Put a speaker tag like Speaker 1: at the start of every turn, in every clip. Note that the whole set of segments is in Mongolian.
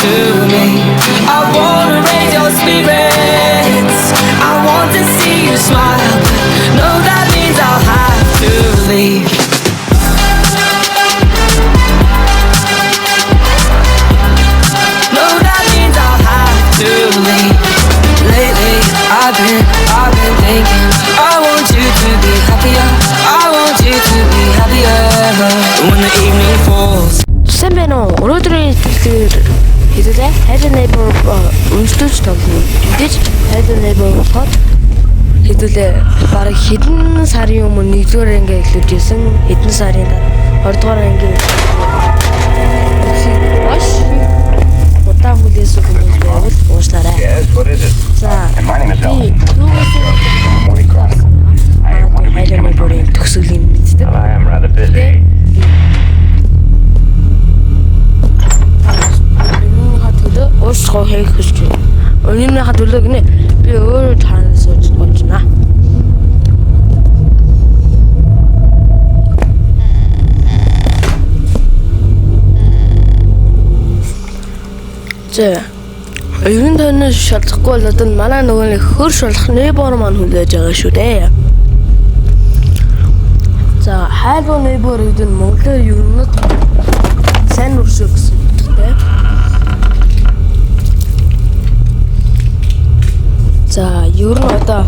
Speaker 1: to me. I wanna raise your spirits, I want to see you smile, but no, that means I'll have to leave. No, that means I'll have to leave. Lately I've been thinking, I want you to be happier, I want you to be happier when the evening falls.
Speaker 2: Сайн байна уу? Өнөөдрийн хэлээр хэлээ. Hello Neighbor үнэлж тоглоно. Мэдээж Hello Neighbor болохоор хэдүүлээ бараг хэдэн сарын өмнө 1-р анги эхлүүлжсэн. Хэдэн сарын дараа 20-р анги маш удаан хүлээс өгөх байвал уушлаарай. За. Hello Neighbor-ийн төгсгөлийн мэддэг. Уусгаа хийх гэж байна. Өнөөний хадвлог нэ би өөрөө таанаас сууж болж байна. За. Иргэн тойрноос шалахгүй бол одоо манай нөгөө нэг хөрш болох нейбор маань хүлээж байгаа шүү дээ. За, Hello Neighbor гэдэг нь монголоор юу нэг сайн үрсөө гэсэн үгтэй. За, ер нь одоо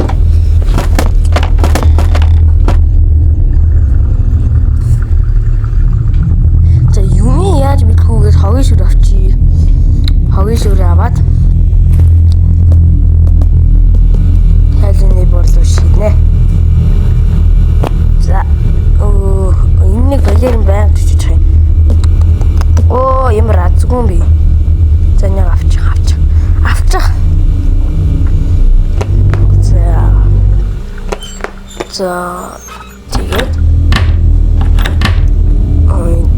Speaker 2: за юм яаж мэдхүүгээд хогийн шүр авчий. Хогийн шүр аваад Hello Neighbor руу шиднэ. За, энэ нэг балерин байнг чичиж байгаа. Оо, ямар азгүй юм бэ? За, нэг авчих. За тэгээд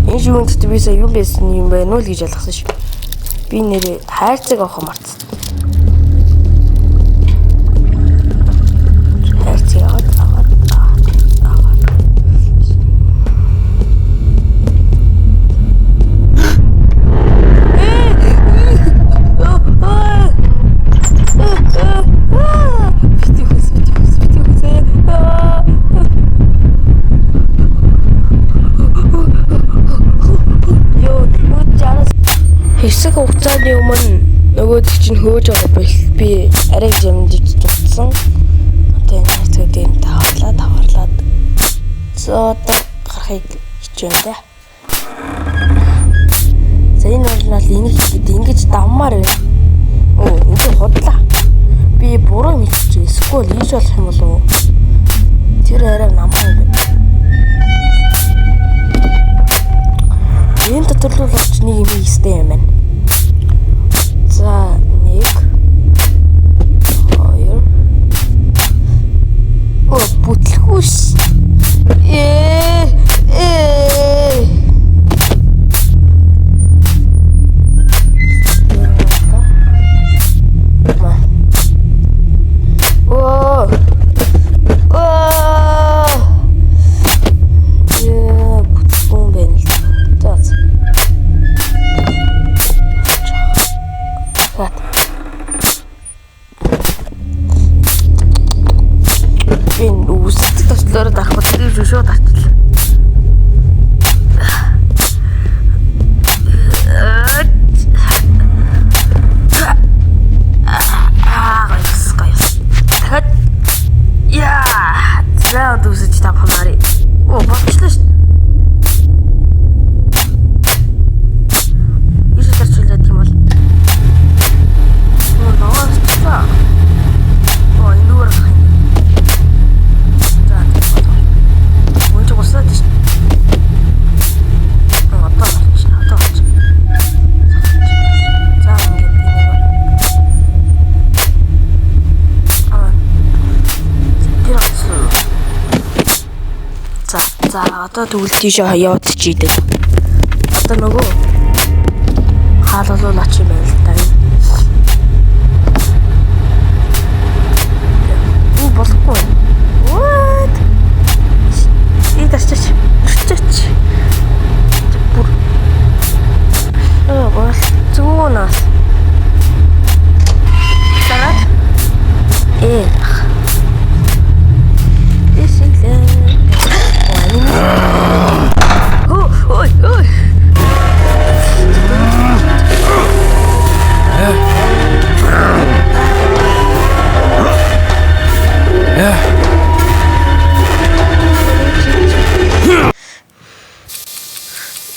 Speaker 2: энэ шүүнт би сая юу байсан юм бэ нүү л гэж ялгсан шүү. Би нэрээ хайрцаг авах мартсан. Хайрцаг аваад. Хэсэг хугацааны өмнө нөгөө чинь хөөж байгаа бол би арай жамдж дутсан. Одоо энэ хэсгүүдийн таварлаад. За одоо гарахыг хичээнэ даа. За энэ бол энийг ингэж давмаар байна. Энд худлаа. Би буруу мэдчихээ. Эсвэл ийш болох юм болов уу? Тэр арай намхан байна. Энэ төрлөөлөгч нэг юм хийстэй юм байна. За, 1 2 бүтлгүүс. Энэ үсэлт төслөөр дарах гэж шүү татчихлаа. За дүүсэж тавханаарай. Болчихлоо шүү. Ийш тарчулаад юм бол. Ногоосчлаа. Энэ өөр гэх юм. За. Мөн ч гусаад шүү. Одоо. За ингээд За одоо тэгвэл тийшээ яваад чийдэг. Одоо нөгөө хаалуулаач юм байна л да. Энэ болохгүй. What? Идэрч. Бүр. Бол зүүнаас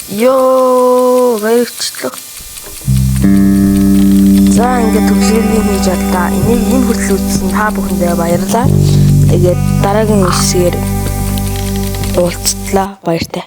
Speaker 2: Йоо, баярчлаа. За ингээд төгсгөлийн хийж боллоо. Энийг энэ хүртэл үзсэн та бүхэндээ баярлалаа. Тэгээд дараагийн хэсгээр уулзтлаа. Баяртай.